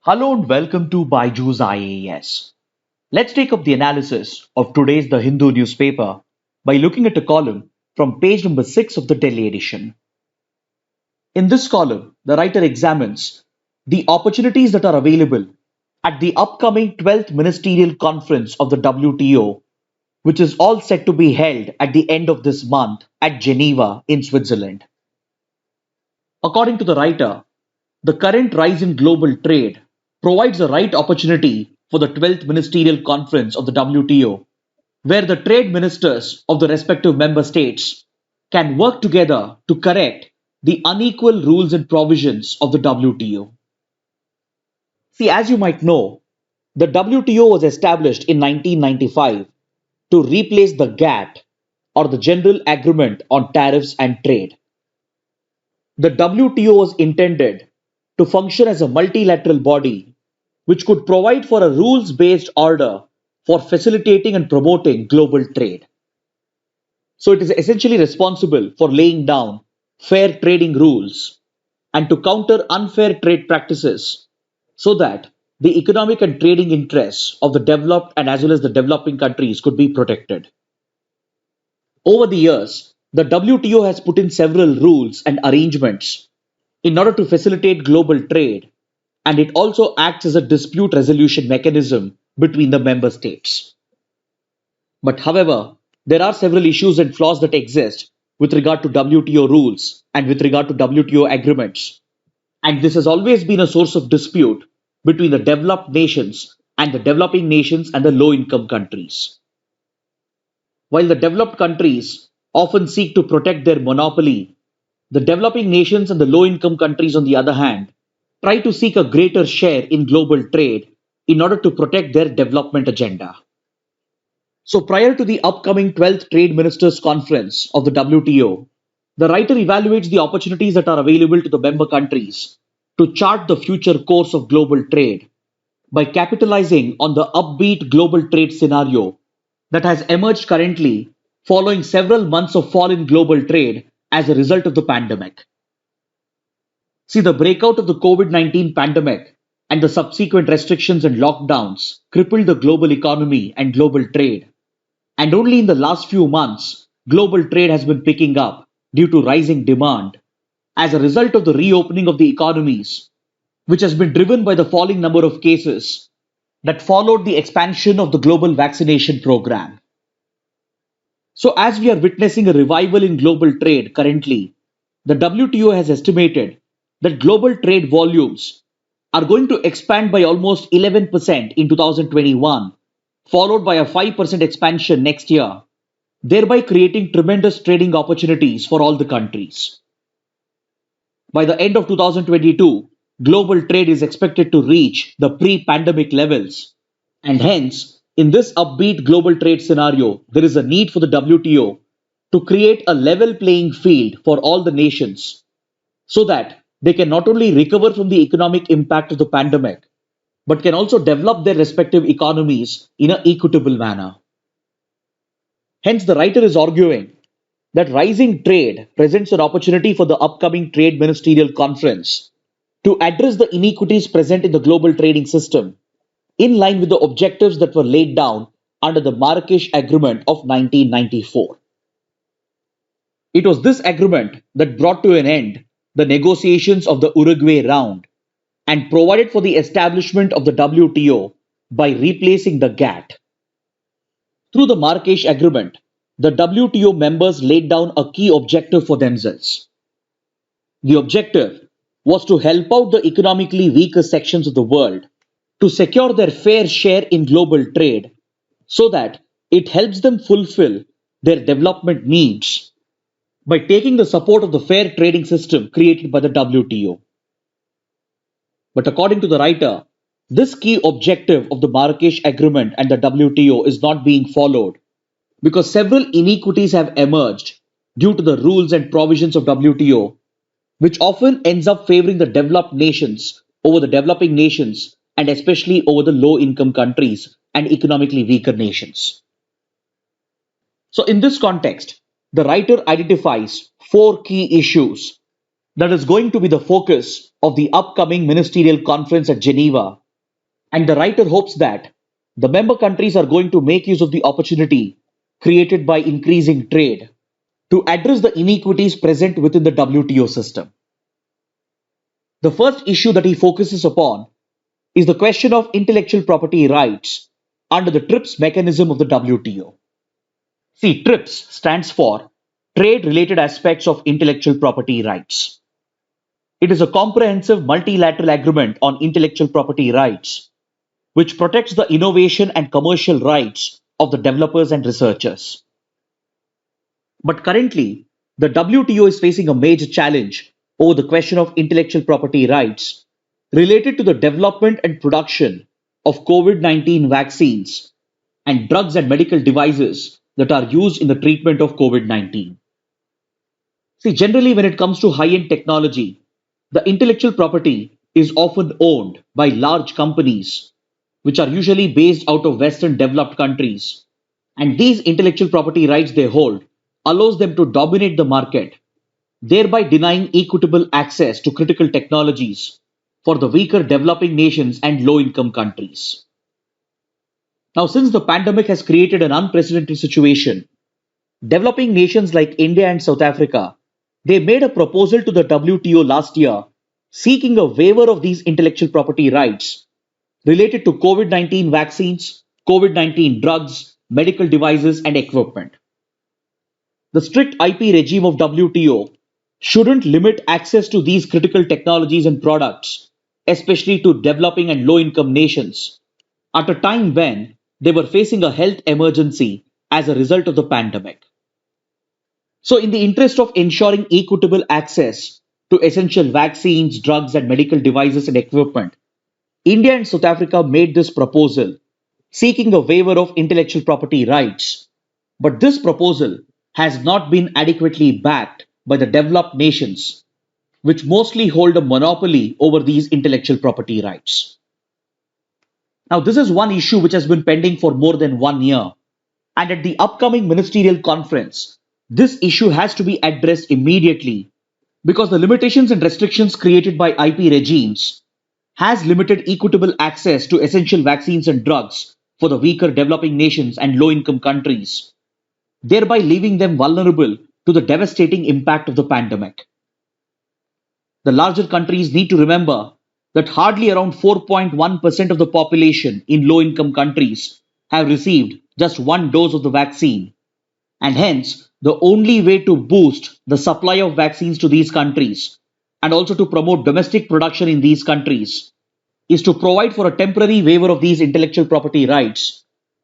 Hello and welcome to BYJU'S IAS. Let's take up the analysis of today's The Hindu newspaper by looking at a column from page number 6 of the Delhi edition. In this column, the writer examines the opportunities that are available at the upcoming 12th Ministerial Conference of the WTO, which is all set to be held at the end of this month at Geneva in Switzerland. According to the writer, the current rise in global trade provides a right opportunity for the 12th Ministerial Conference of the WTO, where the trade ministers of the respective member states can work together to correct the unequal rules and provisions of the WTO. See, as you might know, the WTO was established in 1995 to replace the GATT, or the General Agreement on Tariffs and Trade. The WTO was intended to function as a multilateral body which could provide for a rules-based order for facilitating and promoting global trade. So it is essentially responsible for laying down fair trading rules and to counter unfair trade practices so that the economic and trading interests of the developed and as well as the developing countries could be protected. Over the years, the WTO has put in several rules and arrangements in order to facilitate global trade, and it also acts as a dispute resolution mechanism between the member states. But however, there are several issues and flaws that exist with regard to WTO rules and with regard to WTO agreements, and this has always been a source of dispute between the developed nations and the developing nations and the low-income countries. While the developed countries often seek to protect their monopoly, the developing nations and the low-income countries, on the other hand, try to seek a greater share in global trade in order to protect their development agenda. So prior to the upcoming 12th Trade Ministers Conference of the WTO, the writer evaluates the opportunities that are available to the member countries to chart the future course of global trade by capitalizing on the upbeat global trade scenario that has emerged currently following several months of fall in global trade as a result of the pandemic. See, the breakout of the COVID-19 pandemic and the subsequent restrictions and lockdowns crippled the global economy and global trade. And only in the last few months, global trade has been picking up due to rising demand as a result of the reopening of the economies, which has been driven by the falling number of cases that followed the expansion of the global vaccination program. So as we are witnessing a revival in global trade currently, the WTO has estimated that global trade volumes are going to expand by almost 11% in 2021, followed by a 5% expansion next year, thereby creating tremendous trading opportunities for all the countries. By the end of 2022, global trade is expected to reach the pre-pandemic levels, and hence, in this upbeat global trade scenario, there is a need for the WTO to create a level playing field for all the nations so that they can not only recover from the economic impact of the pandemic, but can also develop their respective economies in an equitable manner. Hence, the writer is arguing that rising trade presents an opportunity for the upcoming Trade Ministerial Conference to address the inequities present in the global trading system in line with the objectives that were laid down under the Marrakesh Agreement of 1994. It was this agreement that brought to an end the negotiations of the Uruguay round and provided for the establishment of the WTO by replacing the GATT. Through the Marrakesh Agreement, the WTO members laid down a key objective for themselves. The objective was to help out the economically weaker sections of the world to secure their fair share in global trade so that it helps them fulfill their development needs by taking the support of the fair trading system created by the WTO. But according to the writer, this key objective of the Marrakesh Agreement and the WTO is not being followed because several inequities have emerged due to the rules and provisions of WTO, which often ends up favoring the developed nations over the developing nations and especially over the low-income countries and economically weaker nations. So in this context, the writer identifies four key issues that is going to be the focus of the upcoming ministerial conference at Geneva, and the writer hopes that the member countries are going to make use of the opportunity created by increasing trade to address the inequities present within the WTO system. The first issue that he focuses upon is the question of intellectual property rights under the TRIPS mechanism of the WTO. See, TRIPS stands for Trade Related Aspects of Intellectual Property Rights. It is a comprehensive multilateral agreement on intellectual property rights, which protects the innovation and commercial rights of the developers and researchers. But currently, the WTO is facing a major challenge over the question of intellectual property rights related to the development and production of COVID-19 vaccines and drugs and medical devices that are used in the treatment of COVID-19. See, generally, when it comes to high-end technology, the intellectual property is often owned by large companies, which are usually based out of Western developed countries. And these intellectual property rights they hold allows them to dominate the market, thereby denying equitable access to critical technologies for the weaker developing nations and low-income countries. Now, since the pandemic has created an unprecedented situation, developing nations like India and South Africa, they made a proposal to the WTO last year seeking a waiver of these intellectual property rights related to COVID-19 vaccines, COVID-19 drugs, medical devices, and equipment. The strict IP regime of WTO shouldn't limit access to these critical technologies and products, especially to developing and low-income nations, at a time when they were facing a health emergency as a result of the pandemic. So, in the interest of ensuring equitable access to essential vaccines, drugs, and medical devices and equipment, India and South Africa made this proposal seeking a waiver of intellectual property rights. But this proposal has not been adequately backed by the developed nations, which mostly hold a monopoly over these intellectual property rights. Now, this is one issue which has been pending for more than 1 year, and at the upcoming ministerial conference, this issue has to be addressed immediately because the limitations and restrictions created by IP regimes has limited equitable access to essential vaccines and drugs for the weaker developing nations and low-income countries, thereby leaving them vulnerable to the devastating impact of the pandemic. The larger countries need to remember that hardly around 4.1% of the population in low-income countries have received just one dose of the vaccine, and hence the only way to boost the supply of vaccines to these countries and also to promote domestic production in these countries is to provide for a temporary waiver of these intellectual property rights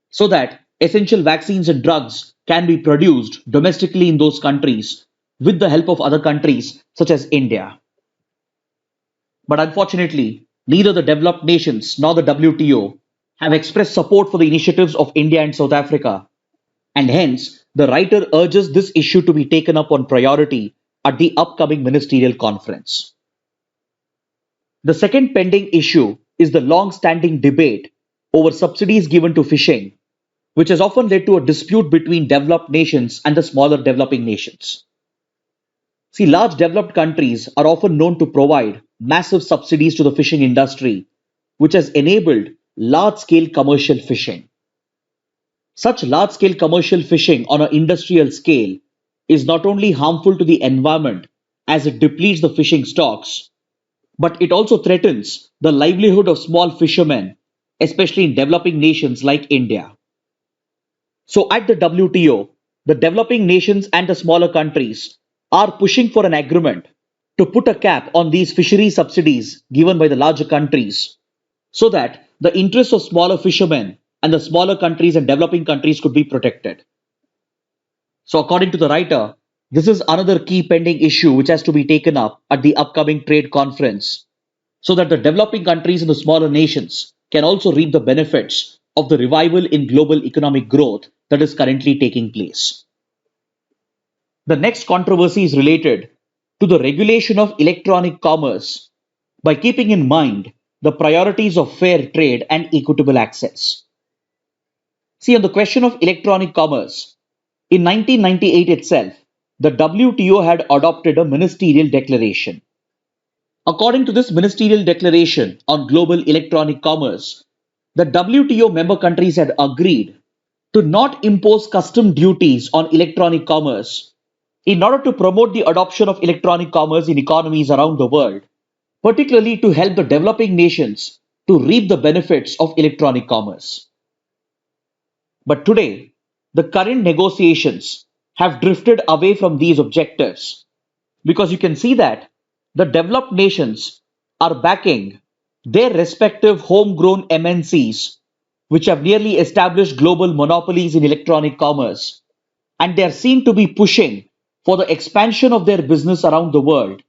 so that essential vaccines and drugs can be produced domestically in those countries with the help of other countries such as India. But unfortunately, neither the developed nations nor the WTO have expressed support for the initiatives of India and South Africa, and hence the writer urges this issue to be taken up on priority at the upcoming ministerial conference. The second pending issue is the long-standing debate over subsidies given to fishing, which has often led to a dispute between developed nations and the smaller developing nations. See, large developed countries are often known to provide massive subsidies to the fishing industry, which has enabled large-scale commercial fishing. Such large-scale commercial fishing on an industrial scale is not only harmful to the environment as it depletes the fishing stocks, but it also threatens the livelihood of small fishermen, especially in developing nations like India. So at the WTO, the developing nations and the smaller countries are pushing for an agreement to put a cap on these fishery subsidies given by the larger countries so that the interests of smaller fishermen and the smaller countries and developing countries could be protected. So according to the writer, this is another key pending issue which has to be taken up at the upcoming trade conference so that the developing countries and the smaller nations can also reap the benefits of the revival in global economic growth that is currently taking place. The next controversy is related to the regulation of electronic commerce by keeping in mind the priorities of fair trade and equitable access. See, on the question of electronic commerce, in 1998 itself, the WTO had adopted a ministerial declaration. According to this ministerial declaration on global electronic commerce, the WTO member countries had agreed to not impose custom duties on electronic commerce in order to promote the adoption of electronic commerce in economies around the world, particularly to help the developing nations to reap the benefits of electronic commerce. But today, the current negotiations have drifted away from these objectives because you can see that the developed nations are backing their respective homegrown MNCs, which have nearly established global monopolies in electronic commerce, and they are seen to be pushing for the expansion of their business around the world,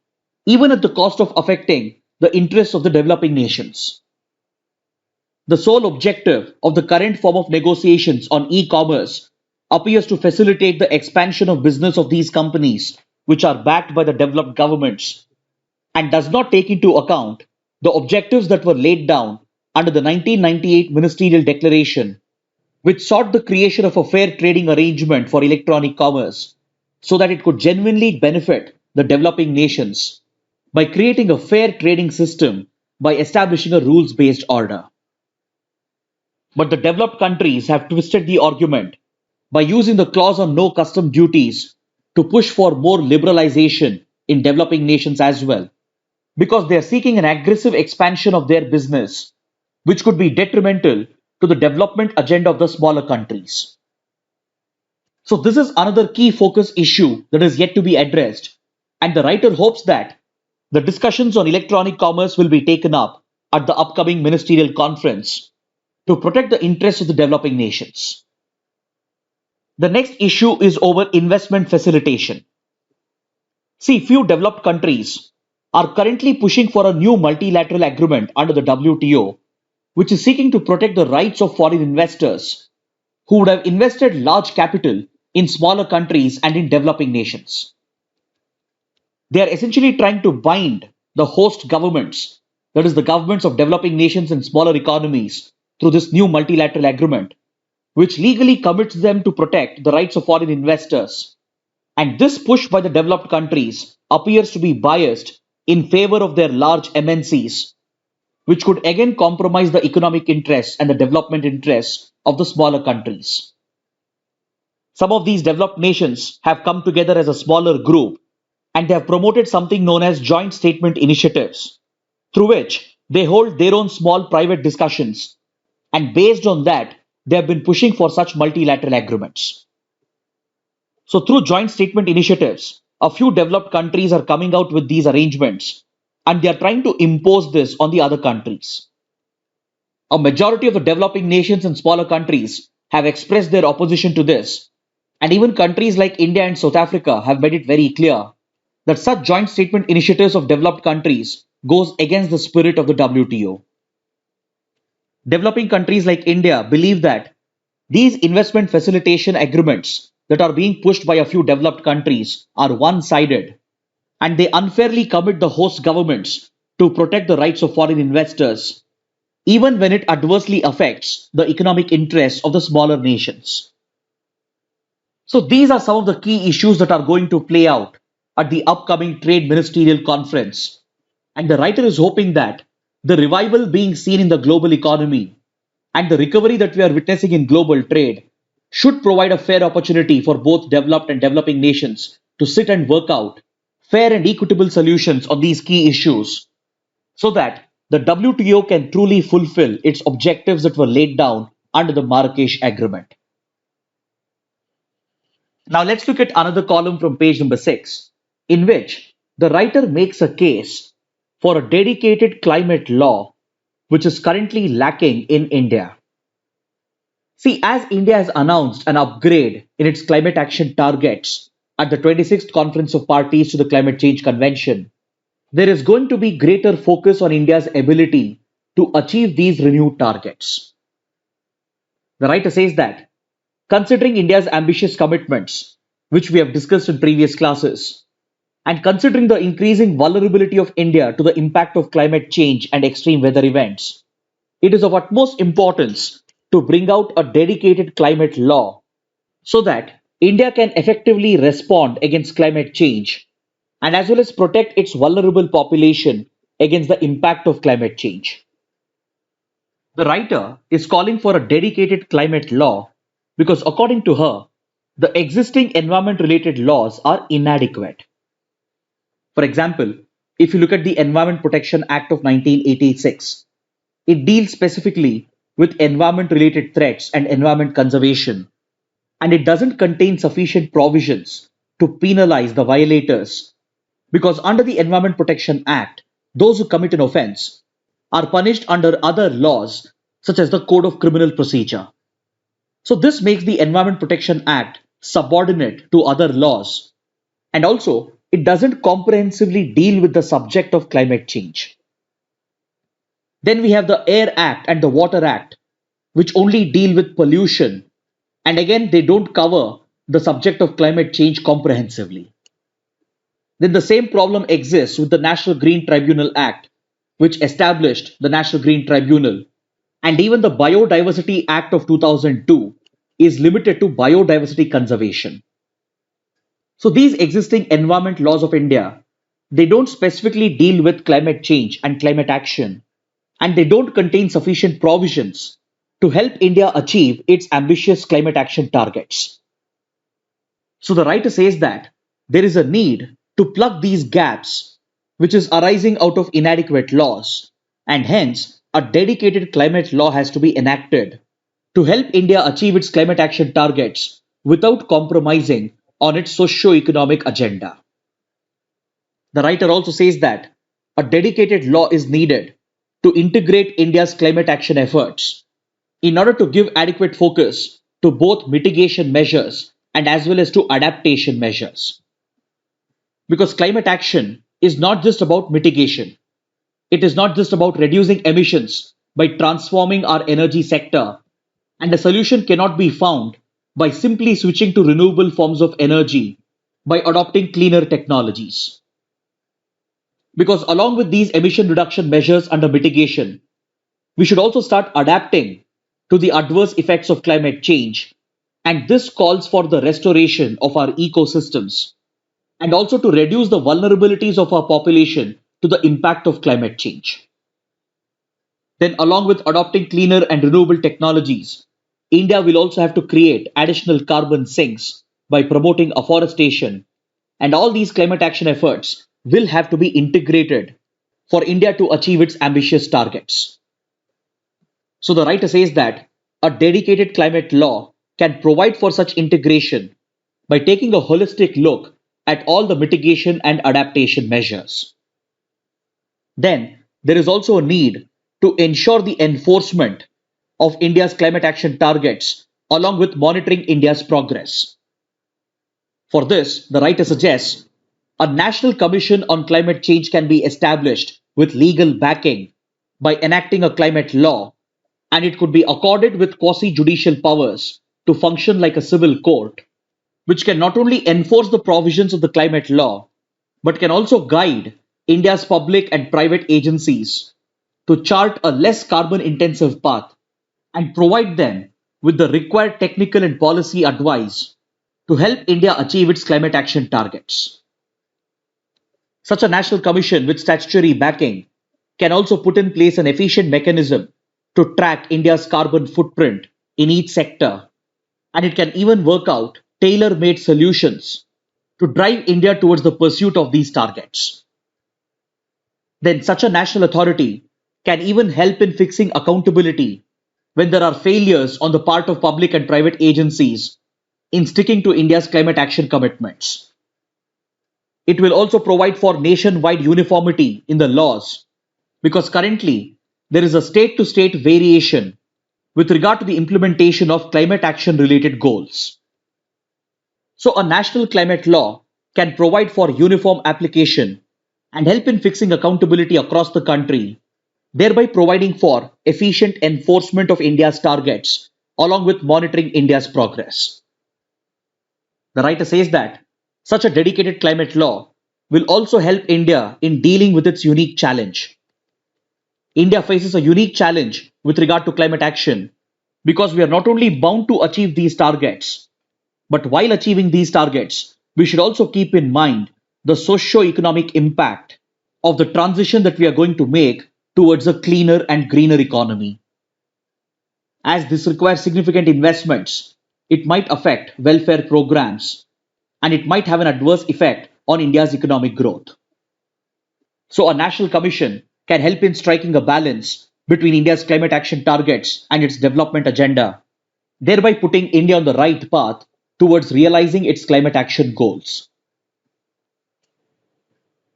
even at the cost of affecting the interests of the developing nations. The sole objective of the current form of negotiations on e-commerce appears to facilitate the expansion of business of these companies, which are backed by the developed governments, and does not take into account the objectives that were laid down under the 1998 Ministerial Declaration, which sought the creation of a fair trading arrangement for electronic commerce so that it could genuinely benefit the developing nations by creating a fair trading system by establishing a rules-based order. But the developed countries have twisted the argument by using the clause on no custom duties to push for more liberalization in developing nations as well, because they are seeking an aggressive expansion of their business, which could be detrimental to the development agenda of the smaller countries. So, this is another key focus issue that is yet to be addressed, and the writer hopes that the discussions on electronic commerce will be taken up at the upcoming ministerial conference to protect the interests of the developing nations. The next issue is over investment facilitation. See, few developed countries are currently pushing for a new multilateral agreement under the WTO, which is seeking to protect the rights of foreign investors who would have invested large capital in smaller countries and in developing nations. They are essentially trying to bind the host governments, that is, the governments of developing nations and smaller economies, through this new multilateral agreement, which legally commits them to protect the rights of foreign investors. And this push by the developed countries appears to be biased in favor of their large MNCs, which could again compromise the economic interests and the development interests of the smaller countries. Some of these developed nations have come together as a smaller group and they have promoted something known as joint statement initiatives, through which they hold their own small private discussions, and based on that, they have been pushing for such multilateral agreements. So, through joint statement initiatives, a few developed countries are coming out with these arrangements and they are trying to impose this on the other countries. A majority of the developing nations and smaller countries have expressed their opposition to this, and even countries like India and South Africa have made it very clear that such joint statement initiatives of developed countries goes against the spirit of the WTO. Developing countries like India believe that these investment facilitation agreements that are being pushed by a few developed countries are one-sided, and they unfairly commit the host governments to protect the rights of foreign investors, even when it adversely affects the economic interests of the smaller nations. So these are some of the key issues that are going to play out at the upcoming Trade Ministerial Conference, and the writer is hoping that the revival being seen in the global economy and the recovery that we are witnessing in global trade should provide a fair opportunity for both developed and developing nations to sit and work out fair and equitable solutions on these key issues so that the WTO can truly fulfill its objectives that were laid down under the Marrakesh Agreement. Now let's look at another column from page number 6, in which the writer makes a case for a dedicated climate law which is currently lacking in India. See, as India has announced an upgrade in its climate action targets at the 26th Conference of Parties to the Climate Change Convention, there is going to be greater focus on India's ability to achieve these renewed targets. The writer says that, considering India's ambitious commitments, which we have discussed in previous classes, and considering the increasing vulnerability of India to the impact of climate change and extreme weather events, it is of utmost importance to bring out a dedicated climate law so that India can effectively respond against climate change and as well as protect its vulnerable population against the impact of climate change. The writer is calling for a dedicated climate law because, according to her, the existing environment related laws are inadequate. For example, if you look at the Environment Protection Act of 1986, it deals specifically with environment related threats and environment conservation, and it doesn't contain sufficient provisions to penalize the violators because under the Environment Protection Act, those who commit an offense are punished under other laws such as the Code of Criminal Procedure. So this makes the Environment Protection Act subordinate to other laws, and also it doesn't comprehensively deal with the subject of climate change. Then we have the Air Act and the Water Act, which only deal with pollution, and again they don't cover the subject of climate change comprehensively. Then the same problem exists with the National Green Tribunal Act, which established the National Green Tribunal, and even the Biodiversity Act of 2002 is limited to biodiversity conservation. So these existing environment laws of India, they don't specifically deal with climate change and climate action, and they don't contain sufficient provisions to help India achieve its ambitious climate action targets. So the writer says that there is a need to plug these gaps which is arising out of inadequate laws, and hence a dedicated climate law has to be enacted to help India achieve its climate action targets without compromising on its socio-economic agenda. The writer also says that a dedicated law is needed to integrate India's climate action efforts in order to give adequate focus to both mitigation measures and as well as to adaptation measures. Because climate action is not just about mitigation. It is not just about reducing emissions by transforming our energy sector, and a solution cannot be found by simply switching to renewable forms of energy by adopting cleaner technologies. Because along with these emission reduction measures under mitigation, we should also start adapting to the adverse effects of climate change, and this calls for the restoration of our ecosystems and also to reduce the vulnerabilities of our population to the impact of climate change. Then, along with adopting cleaner and renewable technologies, India will also have to create additional carbon sinks by promoting afforestation, and all these climate action efforts will have to be integrated for India to achieve its ambitious targets. So the writer says that a dedicated climate law can provide for such integration by taking a holistic look at all the mitigation and adaptation measures. Then there is also a need to ensure the enforcement of India's climate action targets along with monitoring India's progress. For this, the writer suggests a national commission on climate change can be established with legal backing by enacting a climate law, and it could be accorded with quasi-judicial powers to function like a civil court, which can not only enforce the provisions of the climate law, but can also guide India's public and private agencies to chart a less carbon intensive path and provide them with the required technical and policy advice to help India achieve its climate action targets. Such a national commission with statutory backing can also put in place an efficient mechanism to track India's carbon footprint in each sector, and it can even work out tailor-made solutions to drive India towards the pursuit of these targets. Then such a national authority can even help in fixing accountability when there are failures on the part of public and private agencies in sticking to India's climate action commitments. It will also provide for nationwide uniformity in the laws because currently there is a state-to-state variation with regard to the implementation of climate action related goals. So a national climate law can provide for uniform application and help in fixing accountability across the country, thereby providing for efficient enforcement of India's targets along with monitoring India's progress. The writer says that such a dedicated climate law will also help India in dealing with its unique challenge. India faces a unique challenge with regard to climate action because we are not only bound to achieve these targets, But while achieving these targets, we should also keep in mind the socio-economic impact of the transition that we are going to make towards a cleaner and greener economy. As this requires significant investments, it might affect welfare programs and it might have an adverse effect on India's economic growth. So, a national commission can help in striking a balance between India's climate action targets and its development agenda, thereby putting India on the right path towards realizing its climate action goals.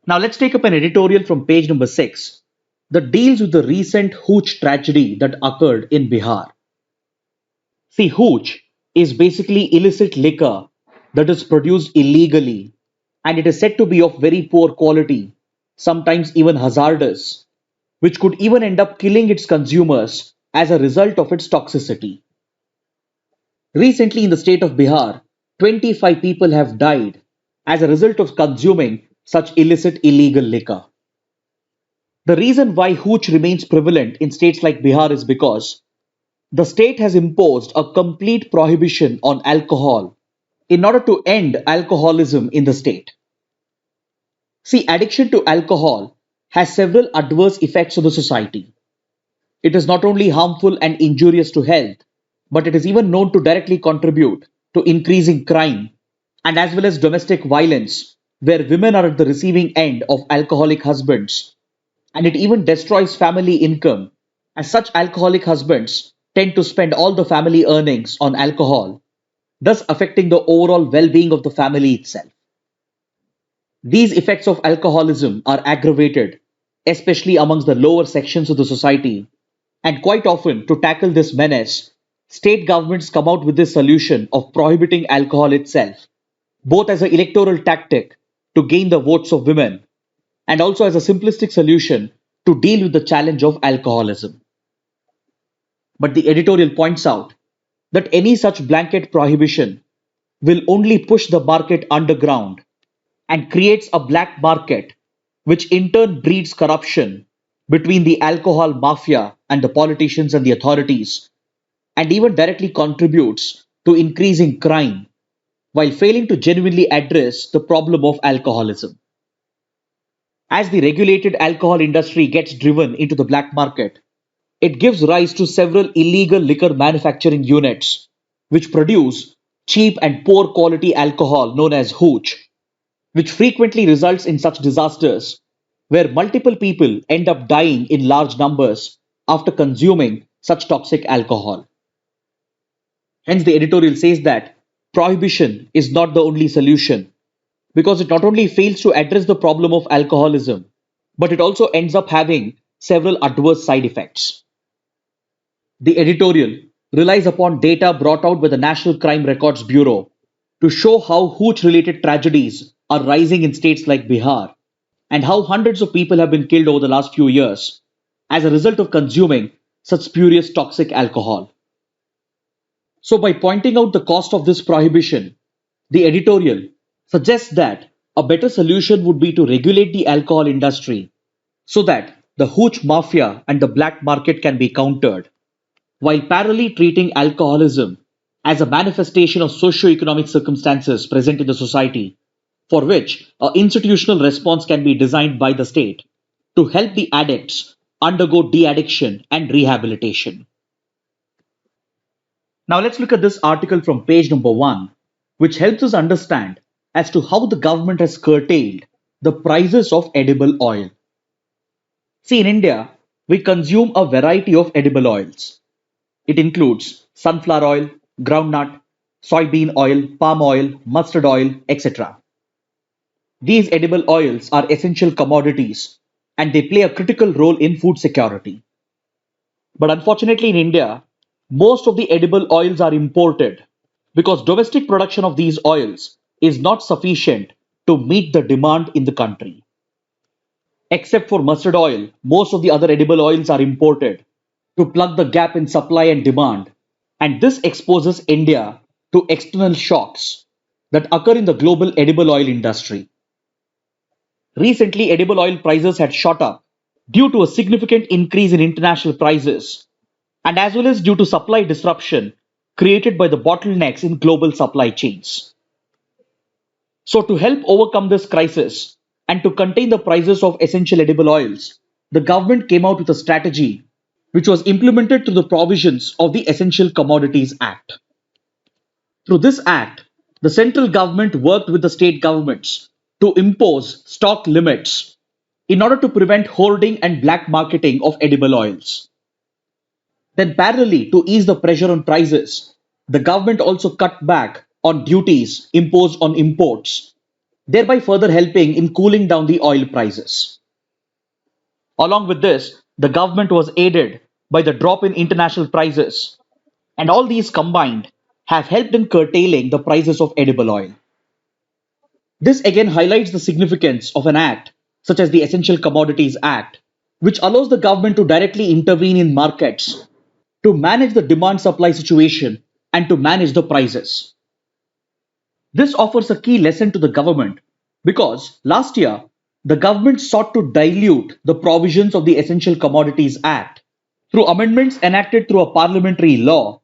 Now, let's take up an editorial from page number 6 that deals with the recent hooch tragedy that occurred in Bihar. See, hooch is basically illicit liquor that is produced illegally and it is said to be of very poor quality, sometimes even hazardous, which could even end up killing its consumers as a result of its toxicity. Recently, in the state of Bihar, 25 people have died as a result of consuming such illicit illegal liquor. The reason why hooch remains prevalent in states like Bihar is because the state has imposed a complete prohibition on alcohol in order to end alcoholism in the state. See, addiction to alcohol has several adverse effects on the society. It is not only harmful and injurious to health, but it is even known to directly contribute to increasing crime and as well as domestic violence, where women are at the receiving end of alcoholic husbands. And it even destroys family income, as such alcoholic husbands tend to spend all the family earnings on alcohol, thus affecting the overall well being of the family itself. These effects of alcoholism are aggravated, especially amongst the lower sections of the society, and quite often, to tackle this menace, state governments come out with this solution of prohibiting alcohol itself, both as an electoral tactic to gain the votes of women and also as a simplistic solution to deal with the challenge of alcoholism. But the editorial points out that any such blanket prohibition will only push the market underground and creates a black market, which in turn breeds corruption between the alcohol mafia and the politicians and the authorities, and even directly contributes to increasing crime while failing to genuinely address the problem of alcoholism. As the regulated alcohol industry gets driven into the black market, it gives rise to several illegal liquor manufacturing units, which produce cheap and poor quality alcohol known as hooch, which frequently results in such disasters where multiple people end up dying in large numbers after consuming such toxic alcohol. Hence, the editorial says that prohibition is not the only solution because it not only fails to address the problem of alcoholism, but it also ends up having several adverse side effects. The editorial relies upon data brought out by the National Crime Records Bureau to show how hooch related tragedies are rising in states like Bihar and how hundreds of people have been killed over the last few years as a result of consuming such spurious toxic alcohol. So, by pointing out the cost of this prohibition, the editorial suggests that a better solution would be to regulate the alcohol industry so that the hooch mafia and the black market can be countered, while parallelly treating alcoholism as a manifestation of socio-economic circumstances present in the society, for which an institutional response can be designed by the state to help the addicts undergo de-addiction and rehabilitation. Now let's look at this article from page number 1, which helps us understand as to how the government has curtailed the prices of edible oil. See, in India, we consume a variety of edible oils. It includes sunflower oil, groundnut, soybean oil, palm oil, mustard oil, etc. These edible oils are essential commodities and they play a critical role in food security. But unfortunately, in India, most of the edible oils are imported because domestic production of these oils is not sufficient to meet the demand in the country. Except for mustard oil, most of the other edible oils are imported to plug the gap in supply and demand, and this exposes India to external shocks that occur in the global edible oil industry. Recently, edible oil prices had shot up due to a significant increase in international prices and as well as due to supply disruption created by the bottlenecks in global supply chains. So, to help overcome this crisis and to contain the prices of essential edible oils, the government came out with a strategy which was implemented through the provisions of the Essential Commodities Act. Through this act, the central government worked with the state governments to impose stock limits in order to prevent hoarding and black marketing of edible oils. Then, parallelly, to ease the pressure on prices, the government also cut back on duties imposed on imports, thereby further helping in cooling down the oil prices. Along with this, the government was aided by the drop in international prices, and all these combined have helped in curtailing the prices of edible oil. This again highlights the significance of an act such as the Essential Commodities Act, which allows the government to directly intervene in markets to manage the demand supply situation and to manage the prices. This offers a key lesson to the government because last year the government sought to dilute the provisions of the Essential Commodities Act through amendments enacted through a parliamentary law,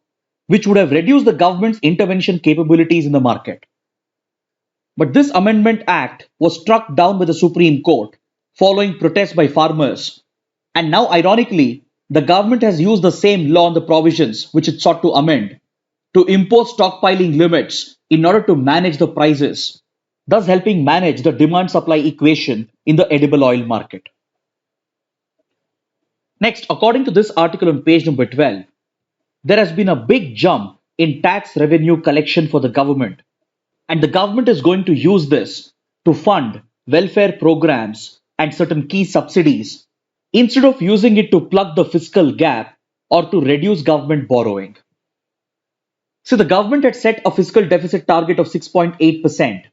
which would have reduced the government's intervention capabilities in the market. But this Amendment Act was struck down by the Supreme Court following protests by farmers, and now, ironically, the government has used the same law and the provisions which it sought to amend to impose stockpiling limits in order to manage the prices, thus helping manage the demand-supply equation in the edible oil market. Next, according to this article on page number 12, there has been a big jump in tax revenue collection for the government, and the government is going to use this to fund welfare programs and certain key subsidies instead of using it to plug the fiscal gap or to reduce government borrowing. So the government had set a fiscal deficit target of 6.8%,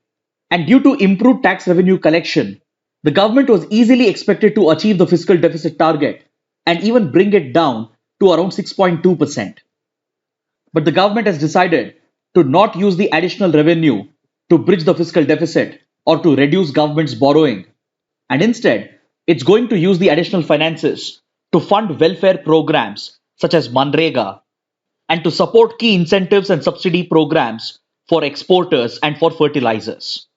and due to improved tax revenue collection, the government was easily expected to achieve the fiscal deficit target and even bring it down to around 6.2%. But the government has decided to not use the additional revenue to bridge the fiscal deficit or to reduce government's borrowing, and instead, it's going to use the additional finances to fund welfare programs such as Manrega and to support key incentives and subsidy programs for exporters and for fertilizers.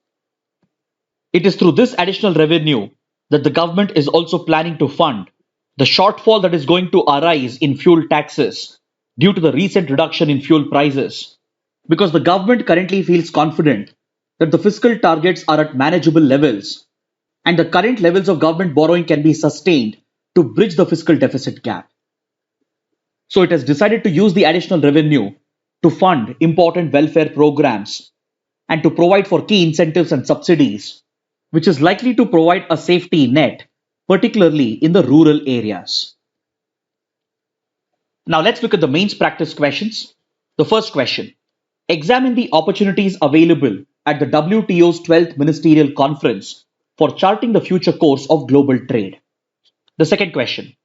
It is through this additional revenue that the government is also planning to fund the shortfall that is going to arise in fuel taxes due to the recent reduction in fuel prices, because the government currently feels confident that the fiscal targets are at manageable levels and the current levels of government borrowing can be sustained to bridge the fiscal deficit gap. So it has decided to use the additional revenue to fund important welfare programs and to provide for key incentives and subsidies, which is likely to provide a safety net, particularly in the rural areas. Now let's look at the mains practice questions. The first question: examine the opportunities available at the WTO's 12th Ministerial Conference for charting the future course of global trade. The second question: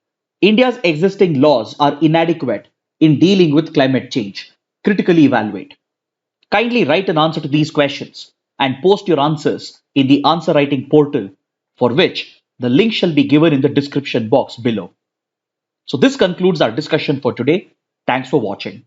India's existing laws are inadequate in dealing with climate change. Critically evaluate. Kindly write an answer to these questions and post your answers in the answer writing portal, for which the link shall be given in the description box below. So this concludes our discussion for today. Thanks for watching.